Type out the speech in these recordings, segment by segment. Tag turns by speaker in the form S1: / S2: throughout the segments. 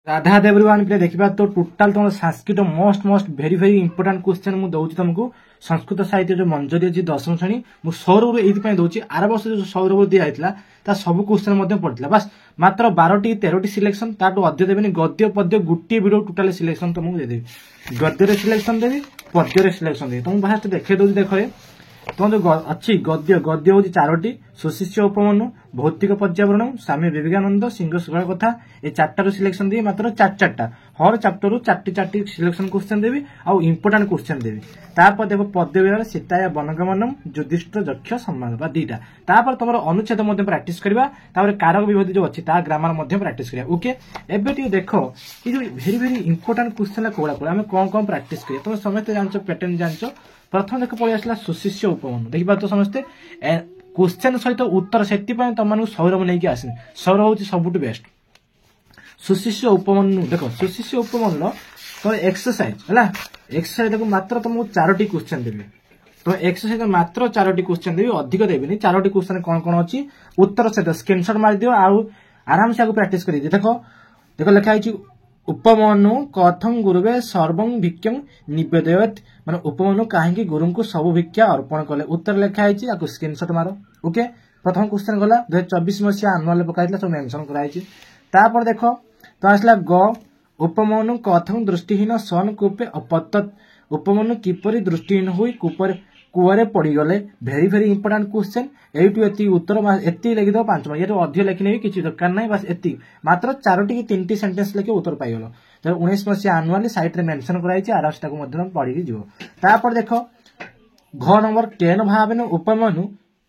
S1: राधा देवरीवान पे देखा तो टोटाल तुम संस्कृत मोस्ट मोस्ट भेरी भेरी इंपोर्टाट क्वेश्चन मुझे दूसरी तुमको संस्कृत साहित्य जो मंजरी अच्छी दशम श्रेणी मुझे सौरभ ये दूसरी आर वर्ष जो सौरभ दिखाई सब क्वेश्चन पड़ता बास मात्र 12टी 13टी सिलेक्शन ताठू अध्य देवी गद्य पद्य गोटे वीडियो टोटाल सिलेक्शन तुमको देदेवी गद्य सिलेक्शन देवी पद्य सिलेक्शन देवी तुमको फास्ट देखे दूसरी देख तुम जो अच्छी गद्य गद्य हूँ 4टी सुशिष्य उपमनु भौतिक पर्यावरण स्वामी विवेकानंद सिंह सुगल कथा ये 4टारू सिलेक्शन देवी मात्र 4 हर चैप्टर 4टी सिलेक्शन क्वेश्चन देवी आउ इंपोर्टाट क्वेश्चन देवी तापर देखो पद्य विभाग सीताया बनगमनम युधिष्ठ यक्ष सम्मान बा 2टा तापर तुम अनुच्छेद प्रैक्टिस करबा तापर कारक विभूति जो अच्छी ग्रामर प्रैक्टिस करिया ओके एबे टी देखो ये जो भेरी भेरी इंपोर्टाट क्वेश्चन कोड़ा कोड़ा हमें कौन प्रैक्टिस करिया तुम समस्त जानचो पैटर्न जानचो प्रथम देख पड़े आसला सुशिष्य उपमनु देखिए तो समस्ते क्वेश्चन सहित उत्तर से तुम सौरभ नहीं आसनी सौरभ हूँ सबुठ बेस्ट सुशिष्य उपमनु देख सुशिष्य उपमनु तुम एक्सरसाइज है एक्सरसाइज देखो मात्र तुमको 4टी क्वेश्चन देवी तो एक्सरसाइज मात्र 4टी क्वेश्चन देवी अधिक देवी 4टी क्वेश्चन कौन कौन अच्छी उत्तर सहित स्क्रीनशॉट मार दियो आराम से प्रैक्टिस कर देखो देखो लिखाई उपमनु कथं गुरुवे सर्वं भिक्षं निवेदयत माने उपमनु कहीं गुरु को सब भिक्षा अर्पण कले उत्तर लिखाई स्क्रीनशॉट मारो ओके प्रथम क्वेश्चन गला 2024 मसीहा आनुअल पकाइला सब मेंशन कराई तापर देखो तो आसला ग उपमनु कथं दृष्टिहीन सन कूपे अपतत उपमनु किपरि दृष्टिहीन हुई कुआरे पड़गले भेरी भेरी इंपोर्टाट क्वेश्चन एटू एति उत्तर एति लिखिद 5 मार्क ये अधिक लिखने भी किसी दरकार ना बस एति मात्र 4टी कि 3टी सेंटेंस लिखे उत्तर पाइगल तो 19 मसीहा आनुअल साइट रे मेंशन कराई आरामसे पढ़ी जीव तापर देख घ नंबर 10 भाव उपमनु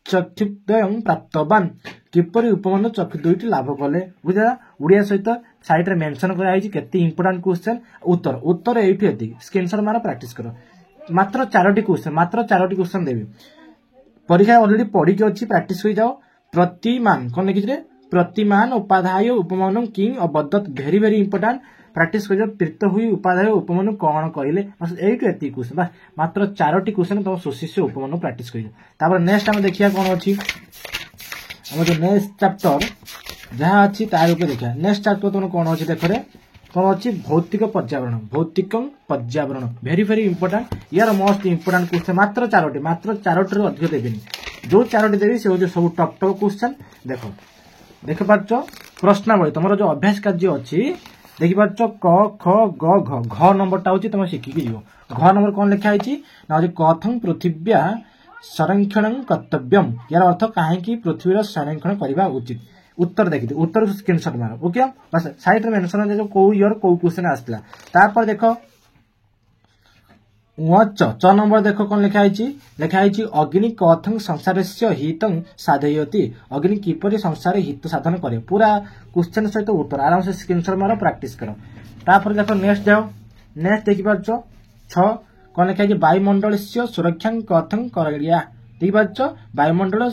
S1: चक्षुद्वयं प्राप्तवान किपरि उपमनु चक्षु 2टी लाभ कले बुझा उड़िया सहित साइट रे मेंशन कराई केते इंपोर्टाट क्वेश्चन उत्तर उत्तर एटू एति स्क्रीनशॉट मार प्रैक्टिस करो मात्र 4टी क्वेश्चन देवी परीक्षा ऑलरेडी पढ़ी के अच्छी प्रैक्टिस हो जाओ प्रतिमान कौन लिखी प्रतिमान उपाध्याय उपमनु किंग अबदत भेरी भेरी इंपोर्टाट प्रैक्टिस कर प्रीत हुई उपाध्याय उपमनु कौन कहले बस एटू एति क्वेश्चन बस मात्र 4टी क्वेश्चन तुम सुशिष्य उपमनु प्रैक्टिस कर नेक्स्ट आम देखिया कौन अच्छी आम जो नेक्स्ट चैप्टर जहाँ अच्छी तार देखिया नेक्स्ट चैप्टर तुम कौन अच्छी देख कौन अच्छी भौतिक पर्यावरण भेरी भेरी इंपोर्टाट यार मोस्ट इंपोर्टाट क्वेश्चन मात्र 4टी अधिक देवी जो 4टी देवी से हूँ सब टप टप क्वेश्चन देख पार्च प्रश्नावली तुम जो अभ्यास कार्य अच्छी देखी पार्च क ख ग घ घ नंबर टा तुम शिखिकी जीव घ नंबर कौन लिखाई ना कथं पृथिव्या संरक्षण कर्तव्यम यार अर्थ कहीं पृथ्वी संरक्षण करने उचित उत्तर देखिए उत्तर स्क्रीनशॉट मारो ओके बस साइट रे मेंशन जो को ईयर को क्वेश्चन आसला तापर देखो च नंबर देखो कौन लिखाई अग्नि कथं संसारस्य हितं साधयति अग्नि किपरि संसार हित साधन करे पूरा क्वेश्चन सहित उत्तर आराम से स्क्रीनशॉट मारो प्रैक्टिस करो तापर देखो नेक्स्ट जाओ नेक्स्ट देखि पारछ 6 कौन लिखाई वायुमंडल से सुरक्षा कथं करिया देखि पारछ वायुमंडल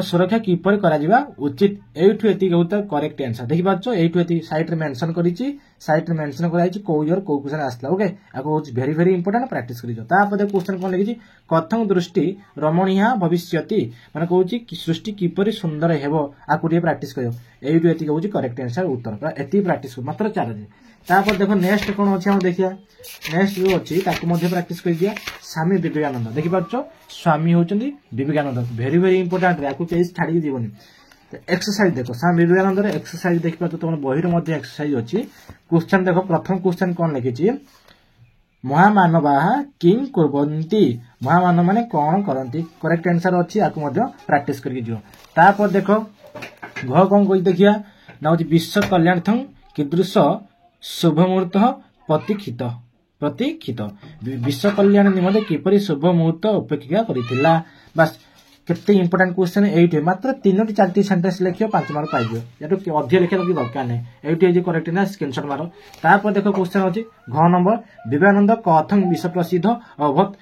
S1: सुरक्षा किपर करा उचित एठू एति करेक्ट आंसर देखि पारछ एठू एति साइट रे मेंशन करिछि साइट रे मेंशन कराइछि को ईयर को क्वेश्चन आसला ओके आको भेरी भेरी इंपोर्टेंट प्रैक्टिस करिजो तापर क्वेश्चन कोन लिखिछि कथं दृष्टि रमणीया भविष्यति माने कहूछि कि सृष्टि किपरि सुंदर हेबो आको रे प्रैक्टिस करियो एठू एति कहूछि करेक्ट आंसर उत्तर एति प्रैक्टिस मात्र 4 दिन तापर देखो नेक्स्ट कोन अछि हम देखिया नेक्स्ट जो अछि ताको मध्ये प्रैक्टिस करि दिया स्वामी विवेकानंद देखि पारछ स्वामी होचंदी विवेकानंद भेरी भेरी इंपोर्टेंट राको केस छाडी जीवनी एक्सरसाइज देखो स्वामी विवेकानंद रे एक्सरसाइज देखि पारछ तुम बहिर मध्ये एक्सरसाइज अछि क्वेश्चन देखो प्रथम क्वेश्चन कोन लिखिछि महामानवाः किं कुर्वन्ति महामानव माने कोन करंती करेक्ट आंसर अछि आको मध्ये प्रैक्टिस करि जियो तापर देखो घ कोन कोइ देखिया ना विश्व कल्याणार्थं कीदृश शुभ मुहूर्त प्रतीक्षित विश्व कल्याण निमंते किपरि शुभ मुहूर्त अपेक्षा करिथिला बस केते इंपोर्टेंट क्वेश्चन एइटे मात्र 3टी 4टी सेंटेंस लिखियो 5 मार्क पाइजो याटो अधिक लिखियो कि दरकार नै एइटे जे करेक्ट ना स्क्रीनशॉट मारो तापर देखो क्वेश्चन अछि घ नंबर विवेकानंद कथं विश्व प्रसिद्ध अभत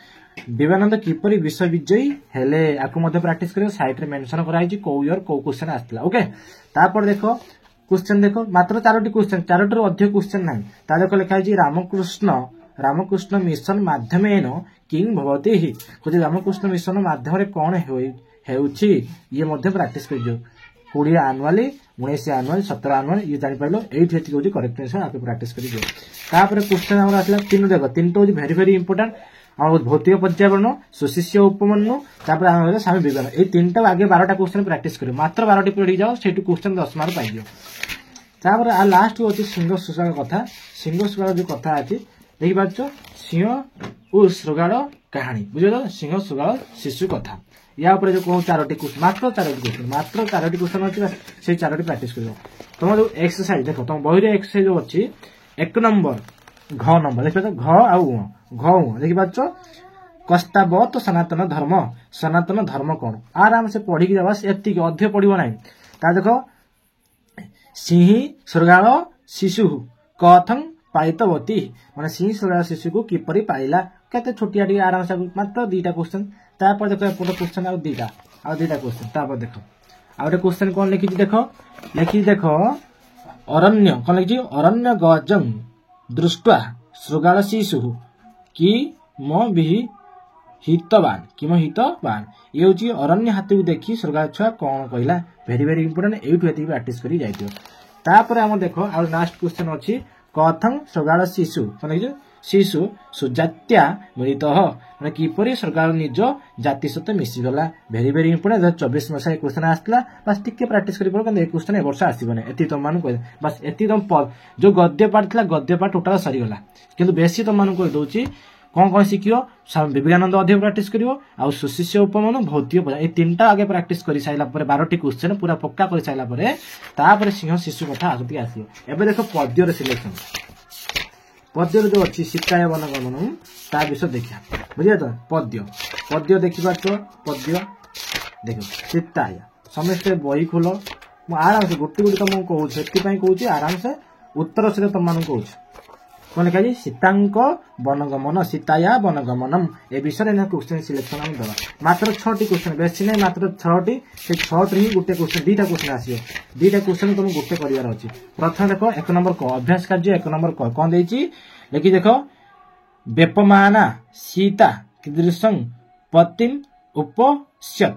S1: विवेकानंद किपरि विश्व विजयी हेले आको मध्ये प्रैक्टिस करियो साइट रे मेंशन कराइछि को ईयर को क्वेश्चन आस्थिला ओके तापर देखो क्वेश्चन देखो मात्र 4टी क्वेश्चन 4टी अधिक क्वेश्चन नाही ता देखो लिखाई रामकृष्ण मिशन माध्यमेन किंग भवति कुछ रामकृष्ण मिशन माध्यम रे कोन हेउछि ये मध्ये प्रैक्टिस करियो 20 आनुआली 19 आनुआली 17 आनुआली ये जानि पाइलो एठी एठी होची करेक्ट आंसर आपे प्रैक्टिस करि दियो तापर क्वेश्चन हमर आसला तीन देखो तीनटा होची वेरी वेरी इंपोर्टेंट हम भौतिक पर्यावरण सुशिष्य उपमन्यु तापर हम सामी विज्ञान ए तीनटा आगे 12टा क्वेश्चन प्रैक्टिस करियो मात्र 12टी पढ़ी जाओ सेटू क्वेश्चन 10 मार्क पाइ दियो तापर आ लास्ट होची सिंह सुगाळ कथा सिंह सुगाळ जो कथा अछि देखि पाछो सिंह ओ सुगाळ कहानी बुझलो सिंह सुगाळ शिशु कथा या ऊपर जो कहूँ 4टी क्वेश्चन मात्र 4टी क्वेश्चन अच्छी से 4टी प्रैक्टिस कर तुम जो एक्सरसाइज देख तुम बही एक्सरसाइज जो अच्छी 1 नंबर घ नंबर देख घ आउ घ देखी पाच कस्तावत सनातन धर्म कौन आराम से पढ़ी जावा एति अध्य पढ़ो ना ता देख सिंह सुगाळ शिशु कथं पाइतवती माने सिंह सुगाळ शिशु को किपरि पाइला केते छोटिया टी आराम से मात्र 2टा क्वेश्चन तापर देखो एपट क्वेश्चन आ 2टा क्वेश्चन तापर देखो आ गोटे क्वेश्चन कोन लिखि देखो अरण्य कोन लिखि अरण्य गजं दृष्ट्वा सुगाळ शिशु कि मो हितवान ये होची अरण्य हाथी को देखि सुगाळ छुआ कोन कहला वेरी वेरी इंपोर्टेंट एठु एति प्रैक्टिस करी जाइतियो तापर हम देखो आ लास्ट क्वेश्चन अछि कथं सुगाळ शिशु कोन लिखि शिशु सुजात्या मिलित माने किपरि सुगाळ निज जाति सहित मिसिगला वेरी वेरी इंपोर्टेंट 2024 मसा क्वेश्चन आसला बस टिके प्रैक्टिस करि पड़ो ए क्वेश्चन ए वर्ष आसीबने एति तुम मानु कह बस एति तुम जो गद्य पाठ थला गद्य पाठ टोटल सरी गला किंतु बेसी तुम मानु कह दोची कौन शिखियो विवेकानंद अधिक प्रैक्टिस करियो आ सुशिष्य उपमान भौतिक ए तीनटा आगे प्रैक्टिस करि साइला परे 12टी क्वेश्चन पूरा पक्का करि साइला परे तापर सिंह शिशु कथा आगति आसीयो एबे देखो पद्य रे सिलेक्शन पद्य जो अच्छी सीताय वनगमन ता विषय देखिया बुझिया तो पद्य देखिबा तो पद्य देखो सीताय समस्त बही खोल मु आराम से गोटी गोटी तुमको कहूँ से कहूँ आराम से उत्तर से तुम मान कहूँ कौन लिखा जी सीतांक वनगमन सीताया वनगमनम ए विषय में क्वेश्चन सिलेक्शन हम दवा मात्र 6टी क्वेश्चन बेसी नहीं मात्र 6टी से 6टी ही गोटे क्वेश्चन 2टा क्वेश्चन आसीयो 2टा क्वेश्चन तुम गोटे करिवार अछि प्रथम देखो 1 नंबर को अभ्यास कार्य 1 नंबर को कौन देछि लिखि देखो वेपमाना सीता कीदृशं पतिम उपस्यत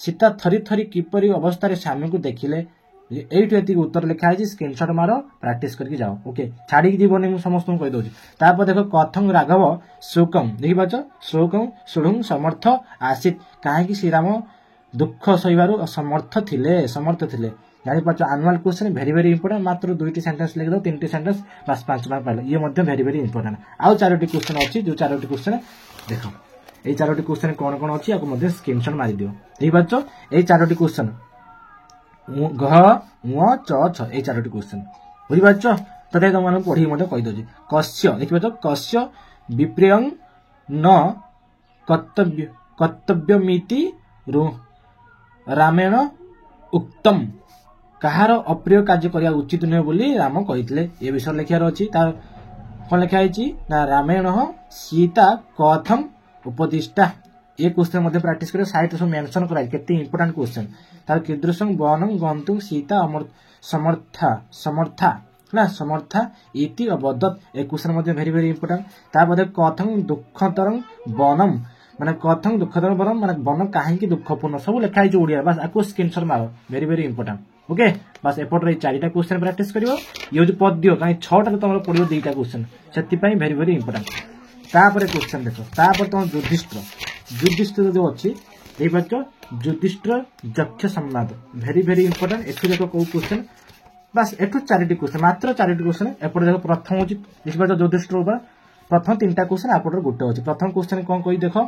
S1: सीता थरी थरी किपरि अवस्था रे स्वामी को देखिले एठी एति उत्तर लिखा है स्क्रीनशॉट मारो प्रैक्टिस करके जाओ ओके छाड़ी जीवनी मु समस्त को कहि दोछि तापर देखो कथं राघव शोकम देखि बाचो शोकम सुडुं समर्थ आसित काहे कि श्री राम दुख सहिबारु समर्थ थिले जानि पाचो annual question very very important मात्र 2टी सेंटेंस लिख दो 3टी सेंटेंस बस 5 मार्क पाइलो ये मध्ये वेरी वेरी इंपोर्टेंट आउ 4टी क्वेश्चन अछि जो 4टी क्वेश्चन देखो ए 4टी क्वेश्चन कोन कोन अछि आको मध्ये स्क्रीनशॉट मारि दियो देखि बाचो ए 4टी क्वेश्चन घ ङ च छ ए 4टी क्वेश्चन बुझि पाछ तते तुम माने पढी मते कहि दोछि कस्य देखिबा तो कस्य विप्रियं न कर्तव्यमिति रामेण उक्तम कहार अप्रिय कार्य करिया उचित न बोली राम कहितले ए विषय लिखियार अछि ता कोन लिखा आइछि ना रामेण सीता कथम उपदिष्टा ये क्वेश्चन मध्ये प्रैक्टिस करे साइट से मेंशन कराइ केते इंपोर्टेंट क्वेश्चन तार कीदृशं वनं गन्तुं सीता समर्था इति अवदत ए क्वेश्चन मध्ये वेरी वेरी इंपोर्टेंट ता मध्ये कथं दुःखतरं वनं माने कथं दुःखतरं वनं माने वन काहे कि दुःखपूर्ण सब लिखा है ओडिया बस आको स्क्रीनशॉट मारो वेरी वेरी इंपोर्टेंट ओके बस एपट रे 4टा क्वेश्चन प्रैक्टिस करियो ये जो पद्य काहे 6टा तमरो पडियो 2टा क्वेश्चन सेति पई वेरी वेरी इंपोर्टेंट तापर क्वेश्चन देखो तापर तुम युधिष्ठिर जो अच्छी ये बच्चों युधिष्ठिर यक्ष संवाद वेरी वेरी इंपोर्टेंट एठु देखो को क्वेश्चन बस एठु 4टी क्वेश्चन मात्र 4टी क्वेश्चन एपट देखो प्रथम होची देखिबा तो युधिष्ठिर ऊपर प्रथम 3टा क्वेश्चन आपटर गोटे होची प्रथम क्वेश्चन कोन कहि देखो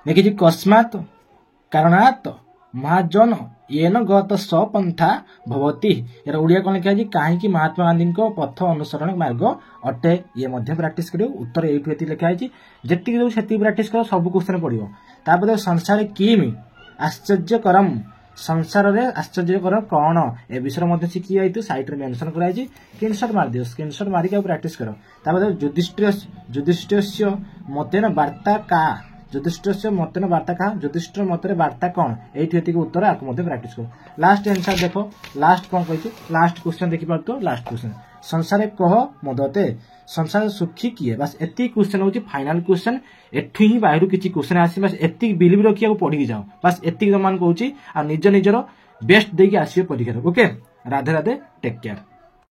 S1: देखि जी कस्मात कारणात महाजन येन गत सपंथा भवती यार ओडिया कोन लिखा जी काहे कि महात्मा गांधी को पथ अनुसरण मार्ग अटे ये मध्ये प्रैक्टिस करियो उत्तर एठु एति लिखा है जेति जो सेति प्रैक्टिस करो सब क्वेश्चन पडियो तापर संसार किमि आश्चर्यकरम संसार रे आश्चर्यकर कोन ए विषय मध्ये सिखि जाइतु साइट रे मेंशन कराइ छी स्क्रीनशॉट मार दियो स्क्रीनशॉट मारि के प्रैक्टिस करो तापर युधिष्ठिरस्य मतेन वार्ता का युधिष्ठिरस्य मतेन वार्ता का युधिष्ठिर मतरे वार्ता कोन एठी एति के उत्तर आको मध्ये प्रैक्टिस करो लास्ट आंसर देखो लास्ट कोन कहि छी लास्ट क्वेश्चन देखि परतो लास्ट क्वेश्चन संसारे कह मदते संसार सुखी किए बस एति क्वेश्चन होची फाइनल क्वेश्चन एठु ही बाहर किछि क्वेश्चन आसी बस एति बिलीव रखिया पढ़ी जाओ बस एति मान कहूची आ निज निजर बेस्ट देकी आसीए परीक्षा okay Radhe Radhe take care.